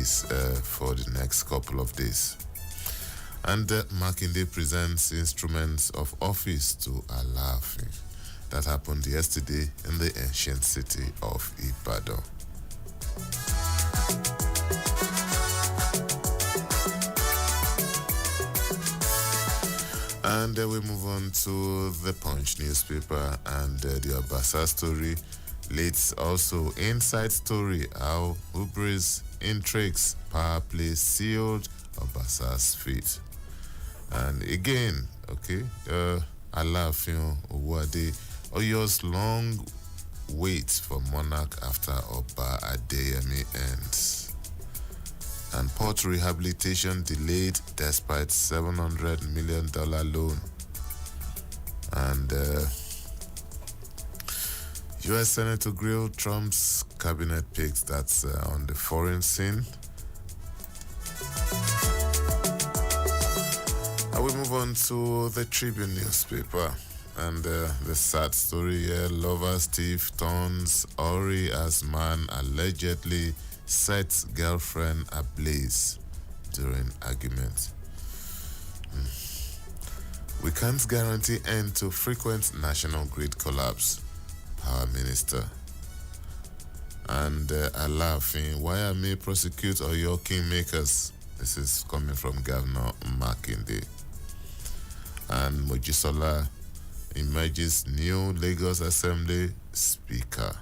office for the next couple of days. And Makinde presents instruments of office to Alaafin. That happened yesterday in the ancient city of Ibadan. And we move on to the Punch newspaper, and the Obasa story leads also inside story how hubris, intrigues, power play sealed Obasa's fate. And again, okay, Alaafin Owode, Oyo's long wait for monarch after Oba Adeyemi ends. And port rehabilitation delayed despite $700 million loan. And U.S. Senate to grill Trump's cabinet picks. That's on the foreign scene. I will move on to the Tribune newspaper. And the sad story here, lover Steve turns Ori as man allegedly sets girlfriend ablaze during argument. We can't guarantee end to frequent national grid collapse, Power Minister. And Alaafin, why may prosecute Oyo kingmakers? This is coming from Governor Makinde. And Mojisola emerges new Lagos Assembly Speaker.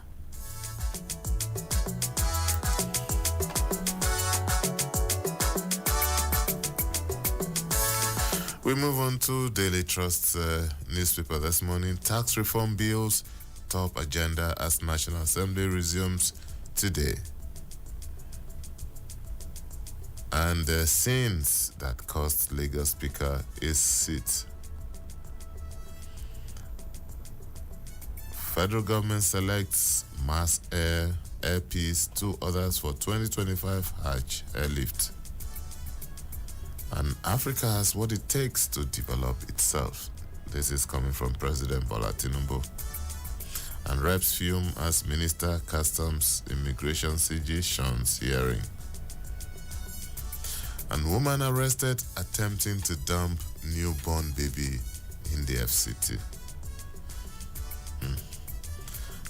We move on to Daily Trust's newspaper this morning. Tax reform bills top agenda as National Assembly resumes today. And the sins that cost Lagos Speaker his seat. Federal government selects Mass Air Peace, 2 others for 2025 Hajj airlift. And Africa has what it takes to develop itself. This is coming from President Bola Tinubu. And Reps fume as Minister Customs Immigration CG shuns hearing. And woman arrested attempting to dump newborn baby in the FCT.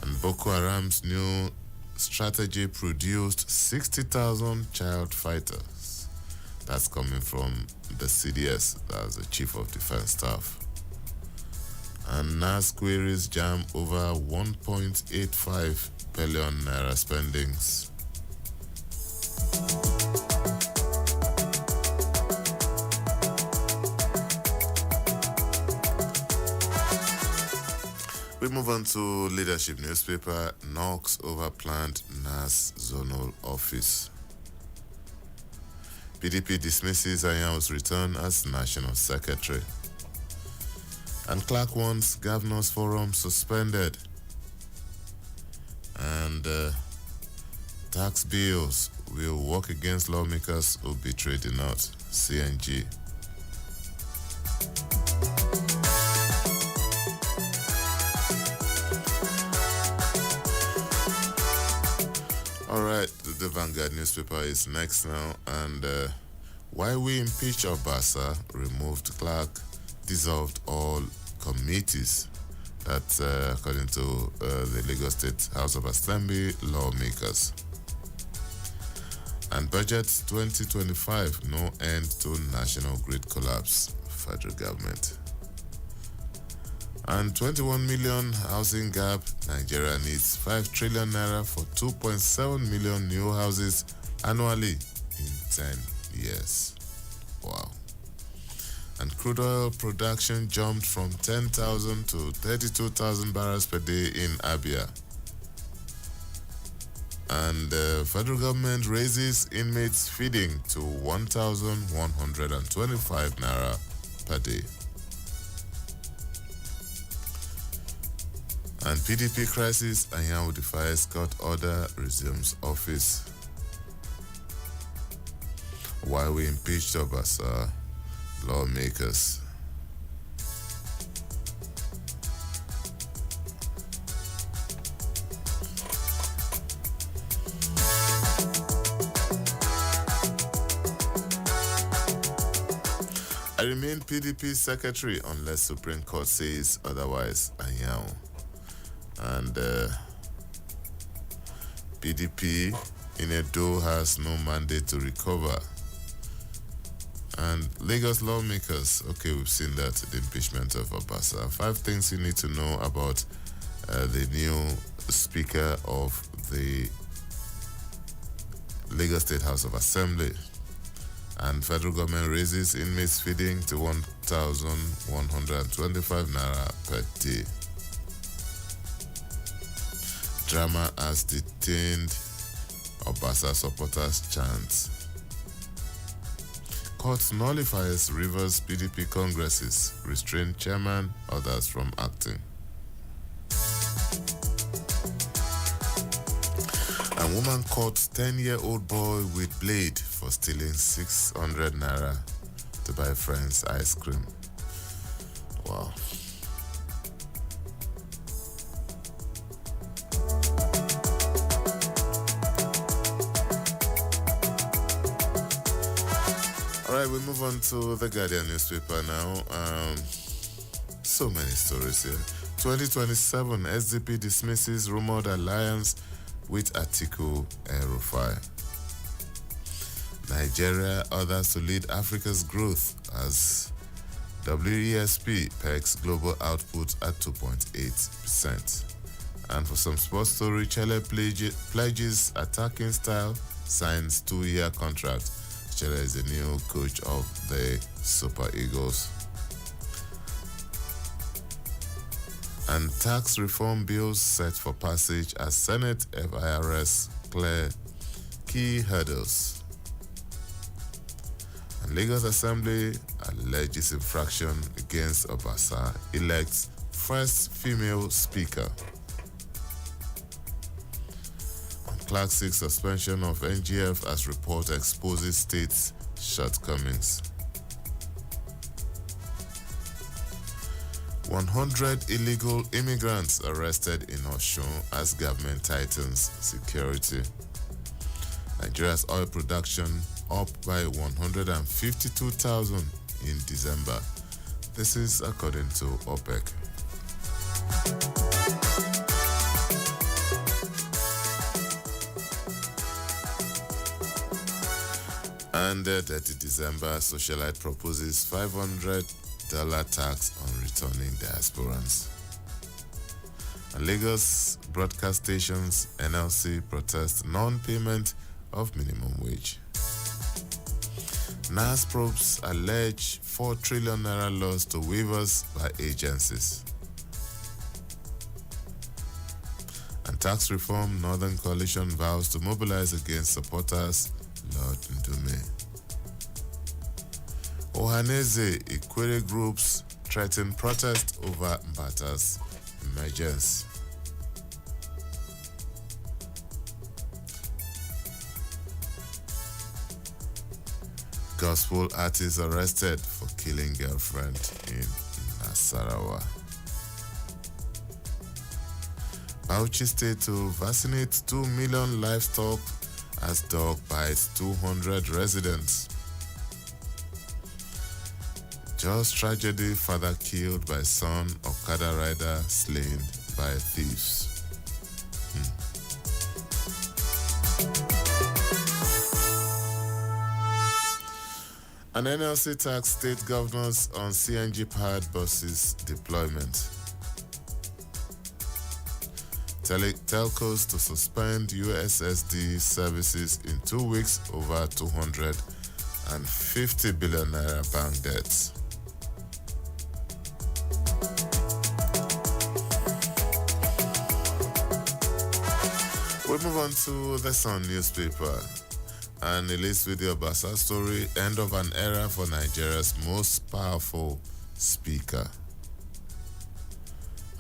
And Boko Haram's new strategy produced 60,000 child fighters. That's coming from the CDS, that's the Chief of Defense Staff. And NAS queries jam over 1.85 billion naira spendings. We move on to Leadership newspaper. Knocks over planned NAS zonal office. PDP dismisses Anyanwu's return as National Secretary. And Clark wants Governors Forum suspended. And tax bills will work against lawmakers who betray the North. CNG. All right, the Vanguard newspaper is next now. And why we impeach Obasa, removed Clark, dissolved all committees. That's according to the Lagos State House of Assembly lawmakers. And budget 2025, no end to national grid collapse, federal government. And 21 million housing gap, Nigeria needs 5 trillion naira for 2.7 million new houses annually in 10 years. Wow. And crude oil production jumped from 10,000 to 32,000 barrels per day in Abia. And the federal government raises inmates feeding to 1,125 naira per day. And PDP crisis, Anyanwu defies court order, resumes office. Why we impeached Obasa, lawmakers. I remain PDP secretary unless Supreme Court says otherwise. Anyhow. And PDP in Edo has no mandate to recover. And Lagos lawmakers, okay, we've seen that, the impeachment of Obasa. 5 things you need to know about the new Speaker of the Lagos State House of Assembly. And federal government raises inmates feeding to 1,125 naira per day. Drama has detained Obasa supporters chant. Court nullifies Rivers PDP congresses, restrain chairman, others from acting. A woman caught 10-year-old boy with blade for stealing 600 naira to buy friends ice cream. Wow. All right, we move on to the Guardian newspaper now. So many stories here. 2027, SDP dismisses rumored alliance with Atiku El-Rufai. Nigeria, others to lead Africa's growth as WESP pegs global output at 2.8%. And for some sports story, Chelle pledges attacking style, signs 2-year contract. Chelle is the new coach of the Super Eagles. And tax reform bills set for passage as Senate FIRS clear key hurdles. And Lagos Assembly alleges infraction against Obasa, elects first female speaker. And Clark 6 suspension of NGF as report exposes state's shortcomings. 100 illegal immigrants arrested in Osun as government tightens security. Nigeria's oil production up by 152,000 in December. This is according to OPEC. And 30 December, Socialite proposes $500 tax on returning diasporans. And Lagos broadcast stations NLC protest non-payment of minimum wage. NAS probes allege 4 trillion naira loss to waivers by agencies. And tax reform, Northern Coalition vows to mobilize against supporters, Lord Ndume. Ohaneze Ikwere groups threaten protest over Mbata's emergence. Gospel artist arrested for killing girlfriend in Nasarawa. Bauchi State to vaccinate 2 million livestock as dog bites 200 residents. Just tragedy, father killed by son, Okada rider slain by thieves. An NLC tax state governors on CNG-powered buses deployment. Telcos to suspend USSD services in 2 weeks over 250 billion naira bank debts. We move on to the Sun newspaper. And it leads with the Obasa story, end of an era for Nigeria's most powerful speaker.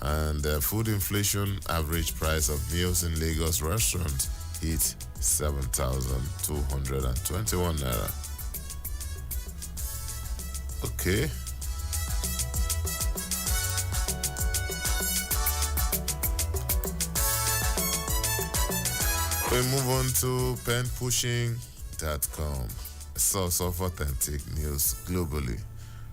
And food inflation, average price of meals in Lagos restaurants hit 7,221 naira. Okay. We move on to penpushing.com, a source of authentic news globally.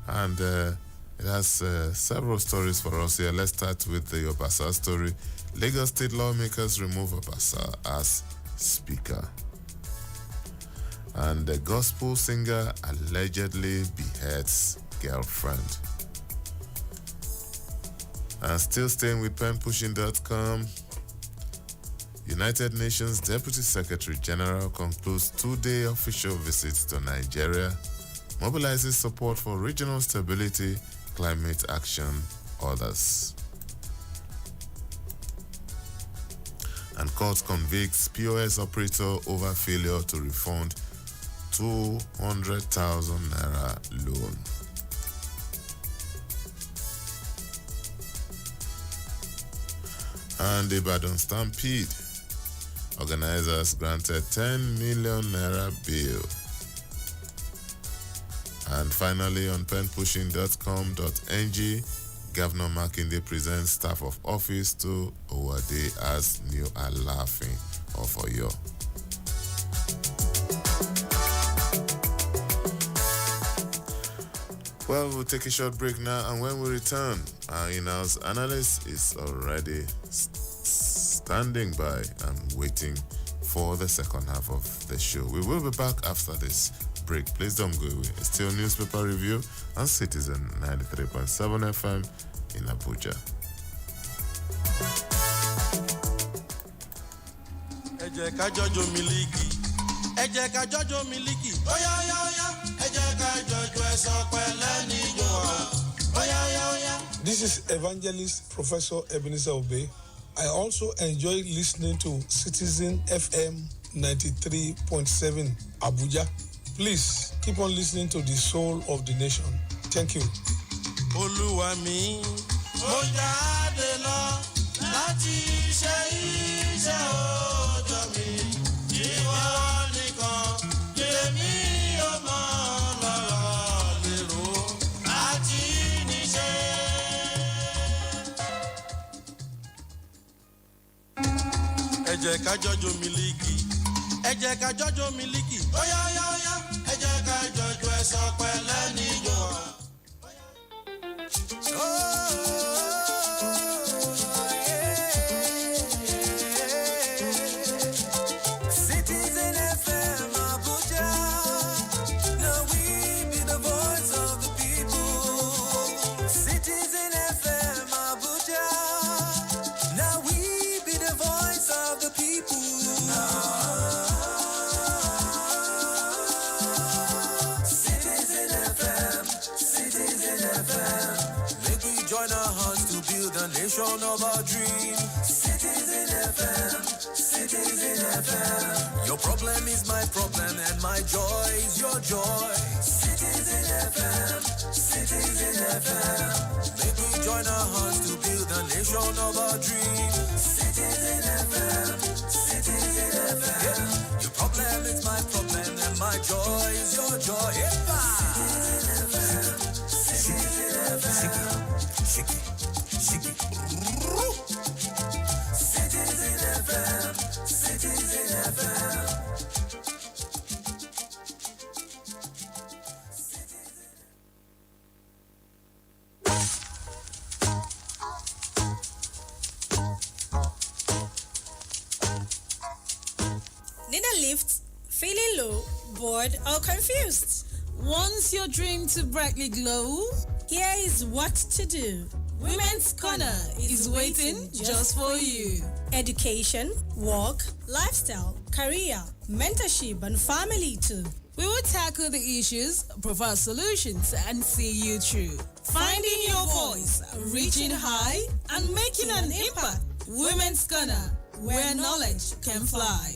And it has several stories for us here. Let's start with the Obasa story. Lagos state lawmakers remove Obasa as speaker. And the gospel singer allegedly beheads girlfriend. And still staying with penpushing.com, United Nations Deputy Secretary General concludes 2-day official visit to Nigeria, mobilizes support for regional stability, climate action, others. And court convicts POS operator over failure to refund 200,000 naira loan. And Ibadan Stampede. Organizers granted 10 million naira bail. And finally, on penpushing.com.ng, Governor Makinde presents staff of office to Owade as new Alaafin of Oyo. Well, we'll take a short break now, and when we return, our in-house analyst is already standing by and waiting for the second half of the show. We will be back after this break. Please don't go away. It's still newspaper review on Citizen 93.7 FM in Abuja. Ẹ jẹ́ ká jọjọ Miliki. Ẹ jẹ́ ká jọjọ Miliki. Oya oya oya. Ẹ jẹ́ ká jọjọ ẹ̀sọ́ pẹ̀lẹ́ níjó wa. Oya oya oya. This is Evangelist Professor Ebenezer Obey. I also enjoy listening to Citizen FM 93.7 Abuja. Please keep on listening to the soul of the nation. Thank you. Olúwa mi, mo jáde lọ láti ṣe iṣẹ́ òòjọ́ mi. Ìwọ nìkan lèmi ò mọ̀ lọ́rọ̀ lérò àti níṣẹ́. Ẹ jẹ́ ká jọjọ Miliki. Ẹ jẹ́ ká jọjọ Miliki. Oya oya oya. Ẹ jẹ́ ká jọjọ ẹ̀sọ́ pẹ̀lẹ́ níjó wa. Citizen FM Abuja, now we be the voice of the people. Citizen FM Abuja, now we be the voice of the people. Citizen FM, make we join our hands to build a nation of our dream. Citizen FM, your problem is my problem and my joy is your joy. Citizen FM, make we join our hands to build a nation of our dream. Citizen FM, yeah. Your problem is my problem and my joy is your joy. Citizen FM, shake it. Citizen FM. Need a lift? Feeling low, bored, or confused? Wants your dream to brightly glow? Here is what to do. Women's Corner is waiting just for you. Education, work, lifestyle, career, mentorship, and family too. We will tackle the issues, provide solutions, and see you through. Finding your voice, reaching high, and making an impact. Women's Corner, where knowledge can fly.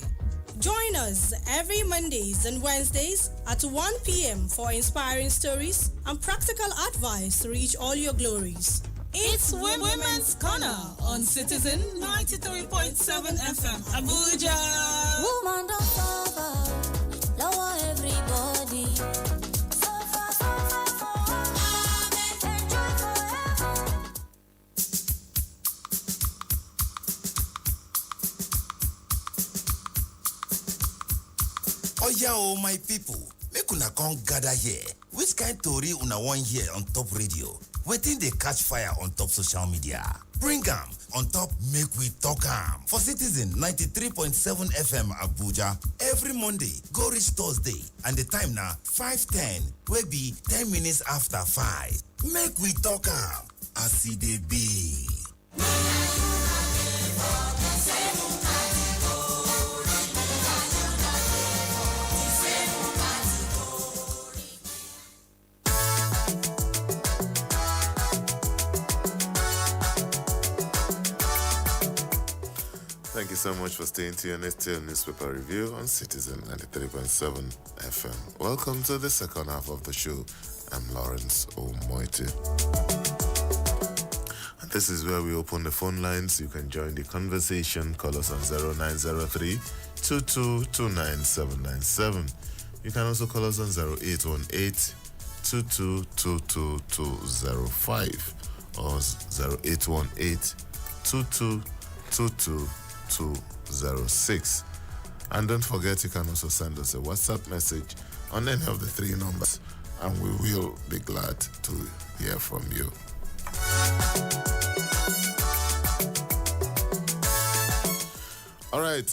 Join us every Mondays and Wednesdays at 1 p.m. for inspiring stories and practical advice to reach all your glories. It's Women's Corner on Citizen 93.7 FM, Abuja. Woman don't suffer, lower everybody. Suffer, enjoy forever. Oh yeah, oh my people. make una come gather here. Which kind tori una wan hear on top radio? Wetin dey catch fire on top social media? Bring am on top make we talk am for Citizen 93.7 FM Abuja every Monday go reach Thursday and the time na 5:10 wey be 10 minutes after 5. Make we talk am as e dey be. Thank you so much for staying tuned. It's still Newspaper Review on Citizen 93.7 FM. Welcome to the second half of the show. I'm Lawrence Omoiti. And this is where we open the phone lines. You can join the conversation. Call us on 0903 2229797. You can also call us on 0818 2222205 or 0818 2222206. And don't forget, you can also send us a WhatsApp message on any of the three numbers, and we will be glad to hear from you. All right,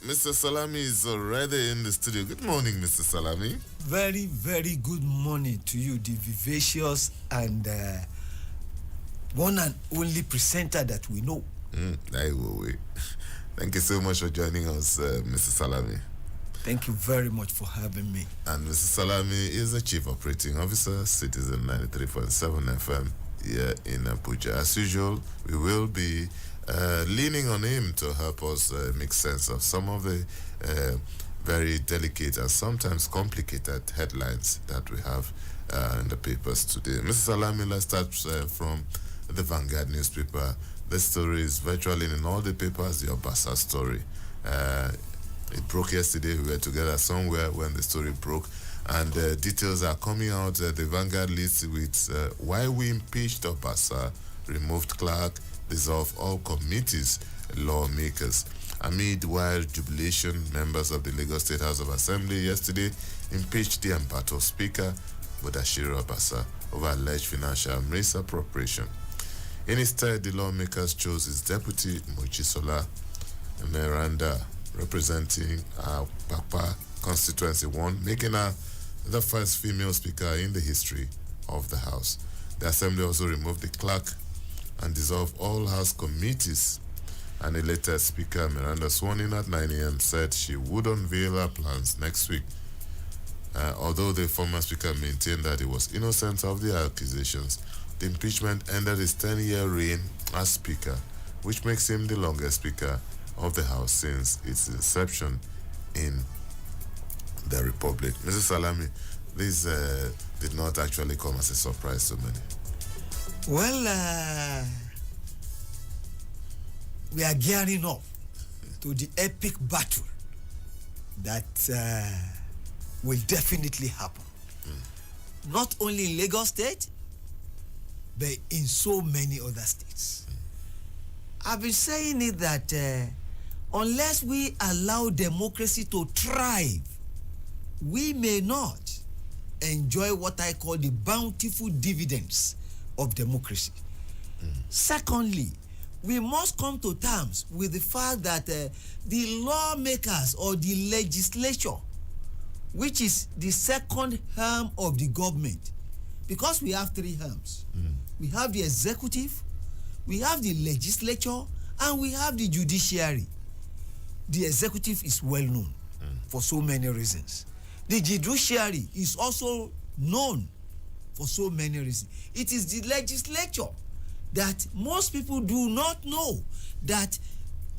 Mr. Salami is already in the studio. Good morning, Mr. Salami. Very, very good morning to you, the vivacious and one and only presenter that we know. Thank you so much for joining us, Mr. Salami. Thank you very much for having me. And Mr. Salami is the Chief Operating Officer, Citizen 93.7 FM here in Abuja. As usual, we will be leaning on him to help us make sense of some of the very delicate and sometimes complicated headlines that we have in the papers today. Mr. Salami, let's start from the Vanguard newspaper. This story is virtually in all the papers, the Obasa story. It broke yesterday. We were together somewhere when the story broke, and details are coming out. The Vanguard leads with why we impeached Obasa, removed Clark, dissolved all committees, lawmakers. Amid wild jubilation, members of the Lagos State House of Assembly yesterday impeached the Ampato Speaker, Mudashiru Obasa, over alleged financial misappropriation. Instead, the lawmakers chose his deputy, Mojisola Miranda, representing Papa Constituency 1, making her the first female speaker in the history of the House. The Assembly also removed the clerk and dissolved all House committees. And the latest Speaker, Miranda, sworn in at 9 a.m., said she would unveil her plans next week. Although the former Speaker maintained that he was innocent of the accusations, the impeachment ended his 10-year reign as Speaker, which makes him the longest Speaker of the House since its inception in the Republic. Mr. Salami, this did not actually come as a surprise to many. Well, we are gearing up to the epic battle that will definitely happen. Not only in Lagos State, but in so many other states. I've been saying it that unless we allow democracy to thrive, we may not enjoy what I call the bountiful dividends of democracy. Secondly, we must come to terms with the fact that the lawmakers or the legislature, which is the second arm of the government, because we have three arms. We have the executive, we have the legislature, and we have the judiciary. The executive is well known for so many reasons. The judiciary is also known for so many reasons. It is the legislature that most people do not know that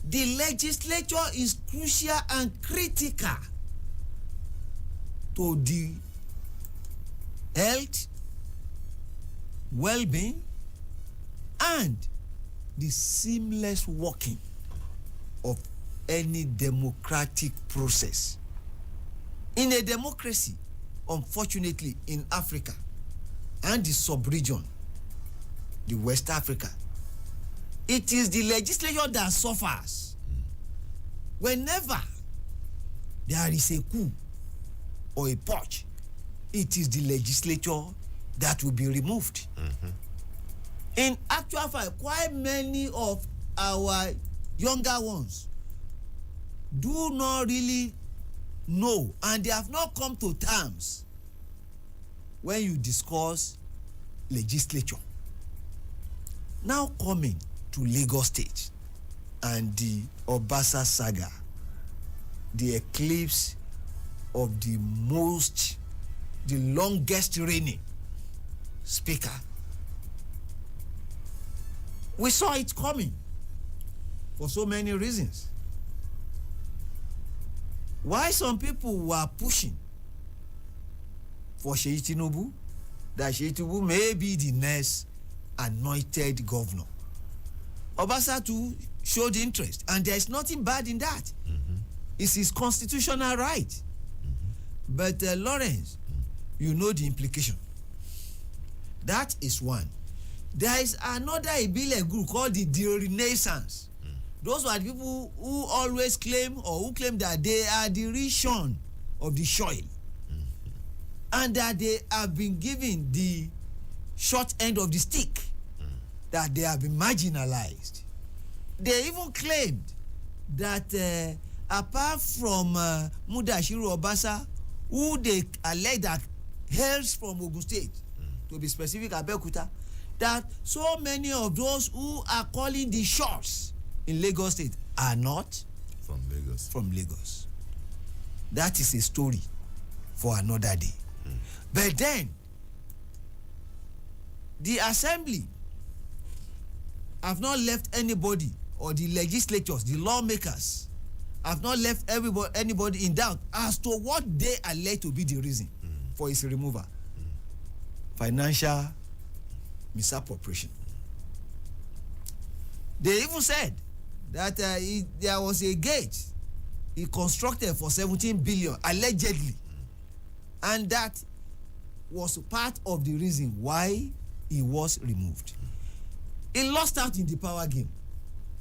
the legislature is crucial and critical to the health, well-being, and the seamless working of any democratic process. In a democracy, unfortunately, in Africa and the sub-region, the West Africa, it is the legislature that suffers. Whenever there is a coup, or a porch, it is the legislature that will be removed. In actual fact, quite many of our younger ones do not really know, and they have not come to terms when you discuss legislature. Now coming to Lagos State and the Obasa saga, the eclipse of the longest reigning speaker. We saw it coming for so many reasons. Why some people were pushing for Seyi Tinubu, that Seyi Tinubu may be the next anointed governor. Obasa too showed interest, and there is nothing bad in that. It's his constitutional right. But Lawrence, you know the implication. That is one. There is another Ibile group called the Renaissance. Those are the people who always claim, or who claim that they are the Rishon of the soil, and that they have been given the short end of the stick, that they have been marginalized. They even claimed that apart from Mudashiru Obasa, who they allege that hails from Ogun State, to be specific, Abeokuta, that so many of those who are calling the shots in Lagos State are not from Lagos. That is a story for another day. But then, the assembly have not left anybody, or the legislatures, the lawmakers, have not left anybody in doubt as to what they allege to be the reason for his removal. Financial misappropriation. They even said that there was a gate he constructed for 17 billion, allegedly, and that was part of the reason why he was removed. He lost out in the power game.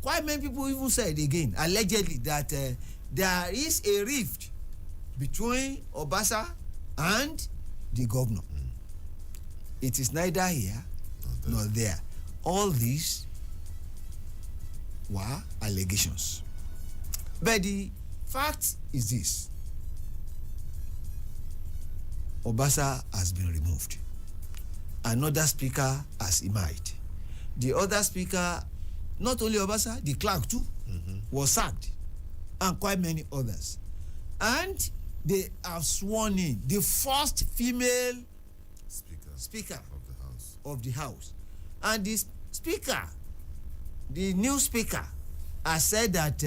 Quite many people even said again, allegedly, that there is a rift between Obasa and the governor. It is neither here nor there. All these were allegations. But the fact is this: Obasa has been removed. Another speaker has emerged. The other speaker, not only Obasa, the clerk too, was sacked, and quite many others. And they have sworn in the first female speaker of the house. And this speaker, the new speaker, has said that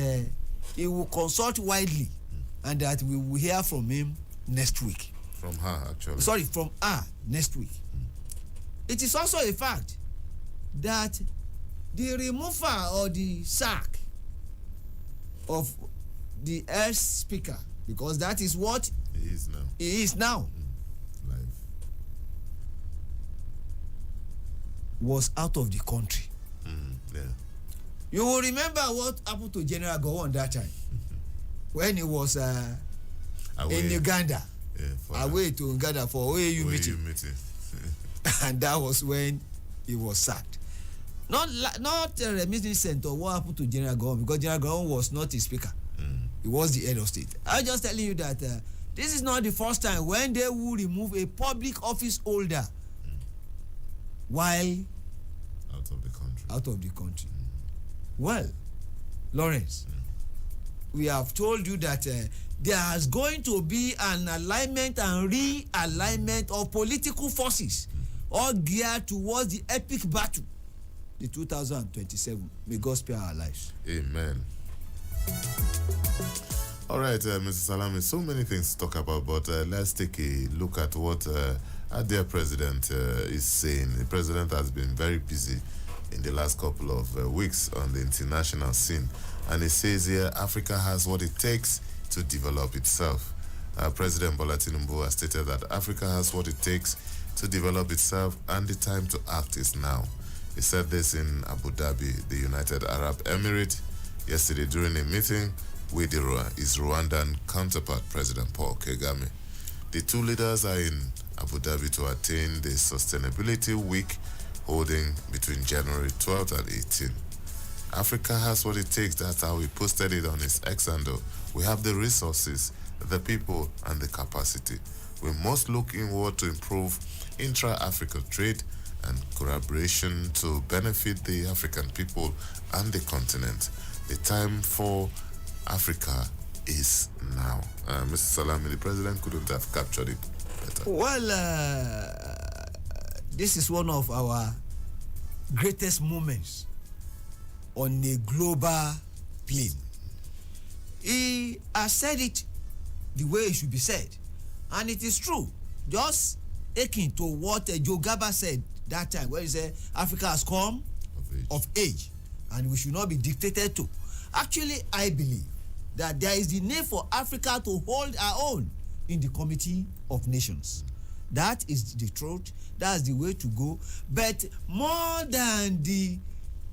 he will consult widely, and that we will hear from him next week. From her, actually. Sorry, from her next week. It is also a fact that the removal or the sack of the ex speaker, because that is what he is now, Live. was out of the country. Yeah. You will remember what happened to General Gowon that time when he was in Uganda, away to Uganda for OAU meeting. And that was when he was sacked. Not reminiscent of what happened to General Gowon, because General Gowon was not a speaker. He was the head of state. I'm just telling you that this is not the first time when they will remove a public office holder while out of the country. Well, Lawrence, we have told you that there is going to be an alignment and realignment of political forces, all geared towards the epic battle, the 2027. May God spare our lives. Amen. All right, Mr. Salami, so many things to talk about, but let's take a look at what our dear president is saying. The president has been very busy in the last couple of weeks on the international scene, and he says here Africa has what it takes to develop itself. President Bola Tinubu has stated that Africa has what it takes to develop itself, and the time to act is now. He said this in Abu Dhabi, the United Arab Emirates, yesterday during a meeting with his Rwandan counterpart, President Paul Kagame. The two leaders are in Abu Dhabi to attain the Sustainability Week holding between January 12th and 18th. Africa has what it takes. That's how he posted it on his X handle. We have the resources, the people, and the capacity. We must look inward to improve intra-African trade and collaboration to benefit the African people and the continent. The time for Africa is now. Mr. Salami, the president couldn't have captured it better. Well, this is one of our greatest moments on a global plane. He has said it the way it should be said, and it is true. Just akin to what Joe Gaba said that time, where he said Africa has come of age, and we should not be dictated to. Actually, I believe that there is the need for Africa to hold our own in the Committee of Nations. That is the truth. That's the way to go. But more than the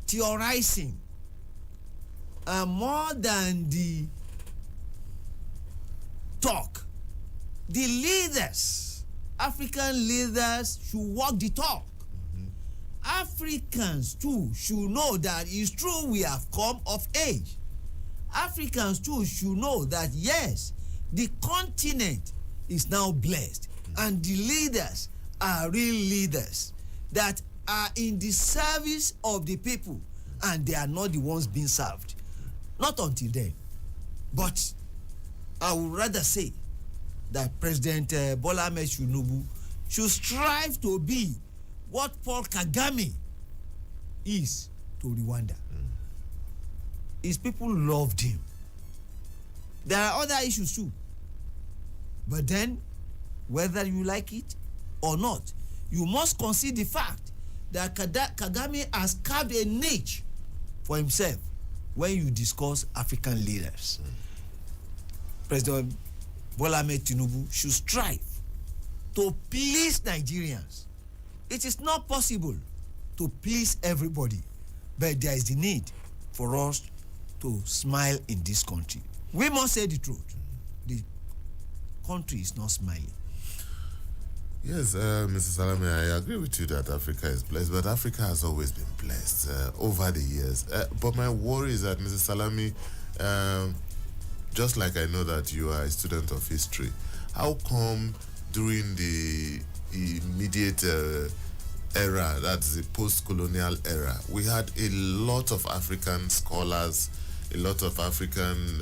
theorizing, more than the talk, the leaders, African leaders, should walk the talk. Africans too should know that it's true we have come of age. Africans too should know that yes, the continent is now blessed, and the leaders are real leaders that are in the service of the people, and they are not the ones being served. Not until then. But I would rather say that President Bola Ahmed Tinubu should strive to be what Paul Kagame is to Rwanda. His people loved him. There are other issues too. But then, whether you like it or not, you must consider the fact that Kagame has carved a niche for himself when you discuss African leaders. President Bola Ahmed Tinubu should strive to please Nigerians. It is not possible to please everybody, but there is the need for us to smile in this country. We must say the truth. The country is not smiling. Yes, Mr. Salami, I agree with you that Africa is blessed, but Africa has always been blessed over the years. But my worry is that, Mr. Salami, just like I know that you are a student of history, how come during the immediate era, that's the post-colonial era, we had a lot of African scholars, a lot of African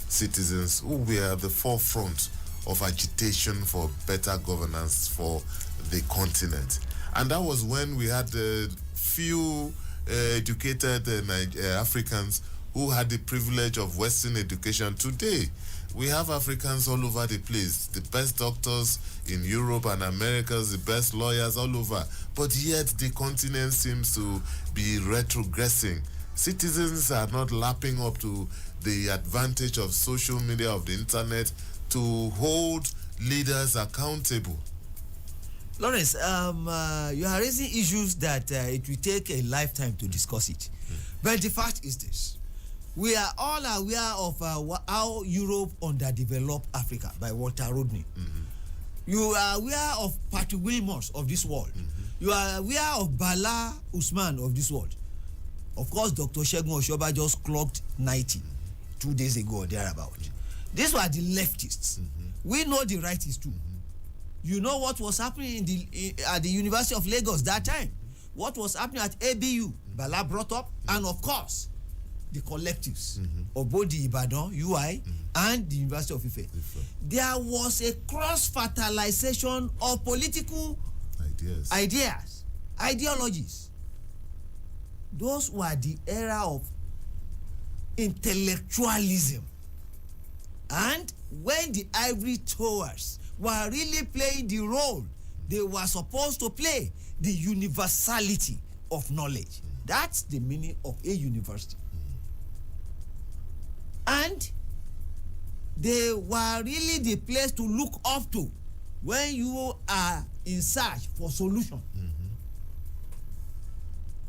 citizens who were at the forefront of agitation for better governance for the continent. And that was when we had few educated Africans who had the privilege of Western education. Today, we have Africans all over the place, the best doctors in Europe and Americas, the best lawyers all over. But yet the continent seems to be retrogressing. Citizens are not lapping up to the advantage of social media, of the internet, to hold leaders accountable. Lawrence, you are raising issues that it will take a lifetime to discuss it. But the fact is this. We are all aware of how Europe underdeveloped Africa by Walter Rodney. You are aware of Patrick Wilmots of this world. You are aware of Bala Usman of this world. Of course, Dr. Segun Oshoba just clocked 90 2 days ago or thereabout. These were the leftists. We know the rightists too. You know what was happening at the University of Lagos that time. What was happening at ABU, Bala brought up, and of course, the collectives of both the Ibadan, UI, and the University of Ife. There was a cross-fertilization of political ideologies. Those were the era of intellectualism. And when the ivory towers were really playing the role they were supposed to play, the universality of knowledge. That's the meaning of a university. And they were really the place to look up to when you are in search for solution.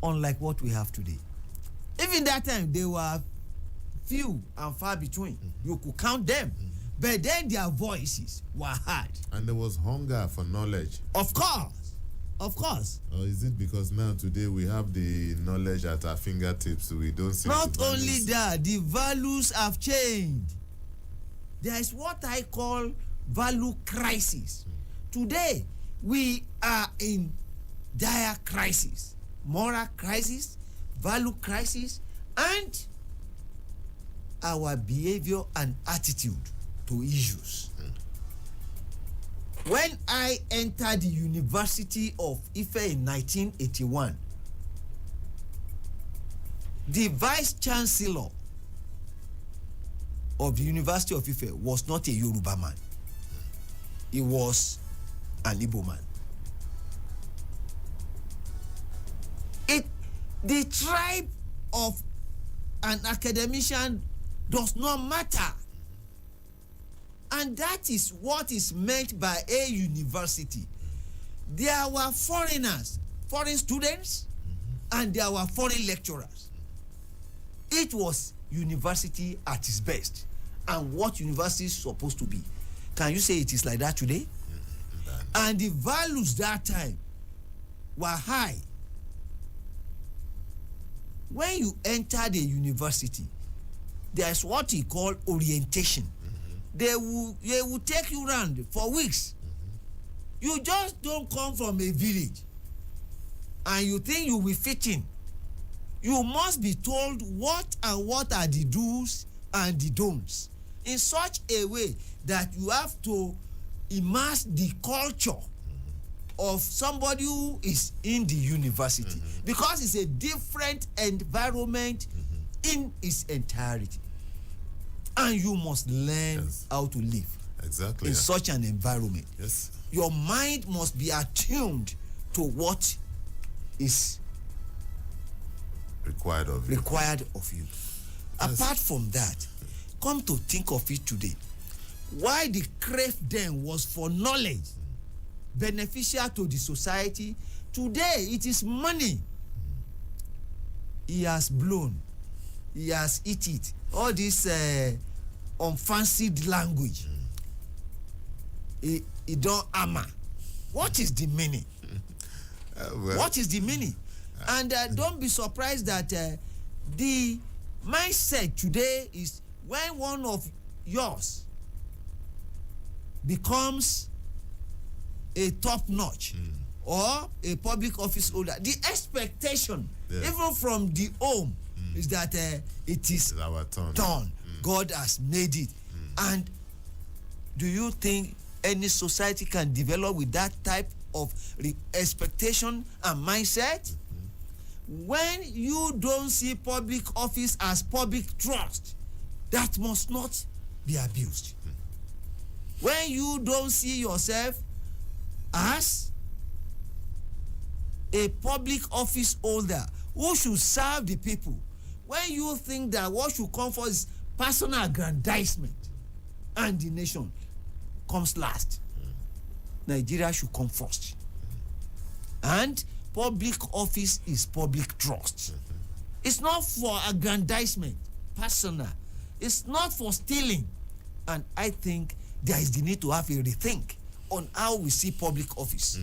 Unlike what we have today. Even that time, they were few and far between. You could count them. but then their voices were heard. And there was hunger for knowledge. Of course. Or is it because now today we have the knowledge at our fingertips, so we don't see Not the values? only that, the values have changed. There is what I call value crisis. Today, we are in dire crisis, moral crisis, value crisis, and our behavior and attitude to issues. When I entered the University of Ife in 1981, the vice chancellor of the University of Ife was not a Yoruba man. He was an Igbo man. The tribe of an academician does not matter. And that is what is meant by a university. There were foreigners, foreign students, and there were foreign lecturers. It was university at its best. And what university is supposed to be. Can you say it is like that today? And the values that time were high. When you enter the university, there's what we call orientation. They will take you around for weeks. You just don't come from a village and you think you will fit in. You must be told what are the do's and the don'ts in such a way that you have to immerse the culture of somebody who is in the university, because it's a different environment in its entirety, and you must learn how to live in such an environment. Yes. Your mind must be attuned to what is required of you. Yes. Apart from that, come to think of it today, why the crave then was for knowledge beneficial to the society, today it is money. He has blown, he has eaten it, all this unfancied language. He don't hammer. What is the meaning? What is the meaning? And don't be surprised that the mindset today is when one of yours becomes a top notch or a public office holder, the expectation even from the home is that it is our turn. God has made it. And do you think any society can develop with that type of expectation and mindset? When you don't see public office as public trust, that must not be abused. When you don't see yourself as a public office holder who should serve the people, when you think that what should come first is personal aggrandizement and the nation comes last, Nigeria should come first. And public office is public trust. It's not for aggrandizement, personal. It's not for stealing. And I think there is the need to have a rethink on how we see public office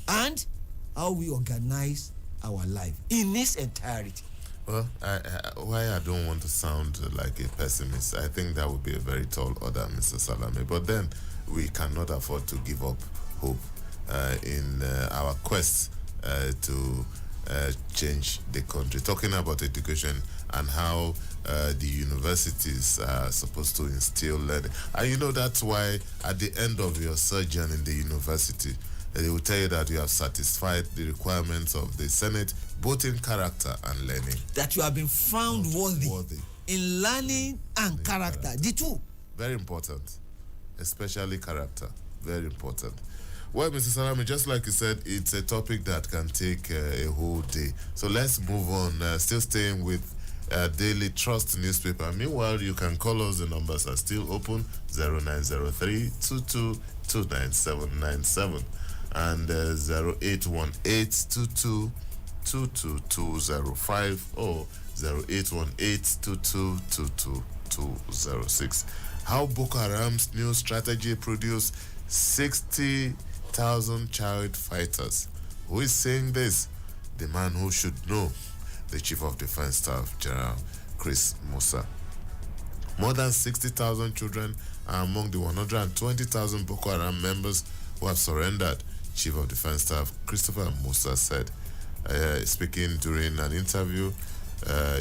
and how we organize our life in its entirety. Well, why I don't want to sound like a pessimist, I think that would be a very tall order, Mr. Salame. But then we cannot afford to give up hope in our quest to change the country. Talking about education and how the universities are supposed to instill learning. And you know, that's why at the end of your sojourn in the university, they will tell you that you have satisfied the requirements of the Senate, both in character and learning. That you have been found worthy in learning and character. The two. Very important. Especially character. Very important. Well, Mr. Salami, just like you said, it's a topic that can take a whole day. So let's move on. Still staying with Daily Trust newspaper. Meanwhile, you can call us. The numbers are still open: 0903 22299797 and 0818 222205 or 0818 222206. how Boko Haram's new strategy produced 60,000 child fighters. Who is saying this? The man who should know, the Chief of Defense Staff, General Chris Musa. More than 60,000 children are among the 120,000 Boko Haram members who have surrendered, Chief of Defense Staff Christopher Musa said. Speaking during an interview,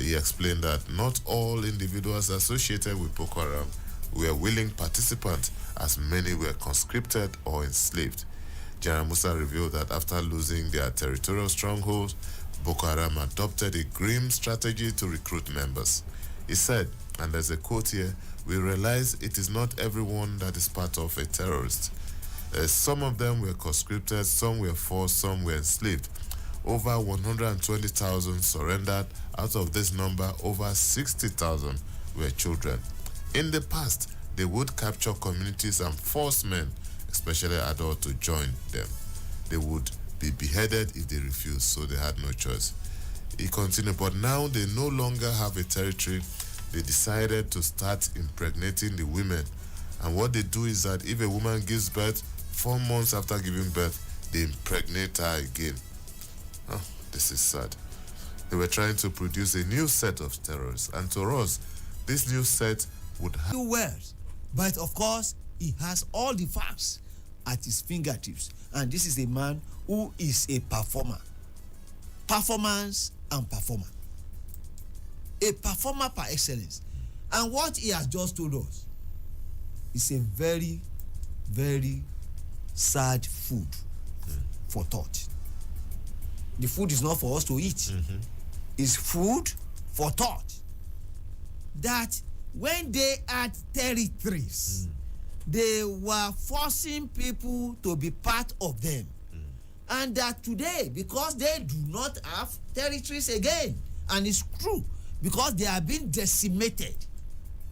he explained that not all individuals associated with Boko Haram were willing participants, as many were conscripted or enslaved. General Musa revealed that after losing their territorial strongholds, Boko Haram adopted a grim strategy to recruit members. He said, and there's a quote here, "We realize it is not everyone that is part of a terrorist. Some of them were conscripted, some were forced, some were enslaved. Over 120,000 surrendered. Out of this number, over 60,000 were children. In the past, they would capture communities and force men, especially adults, to join them. They would be beheaded if they refused, so they had no choice." He continued, but now they no longer have a territory. They decided to start impregnating the women. And what they do is that if a woman gives birth, 4 months after giving birth, they impregnate her again. Oh, this is sad. They were trying to produce a new set of terrorists. And to us, this new set would have... Few words, but of course, he has all the facts at his fingertips. And this is a man who is a performer. Performance and performer. A performer par excellence. And what he has just told us is a very, very sad food for thought. The food is not for us to eat. It's food for thought. That when they had territories, they were forcing people to be part of them. And that today, because they do not have territories again, and it's true, because they are being decimated,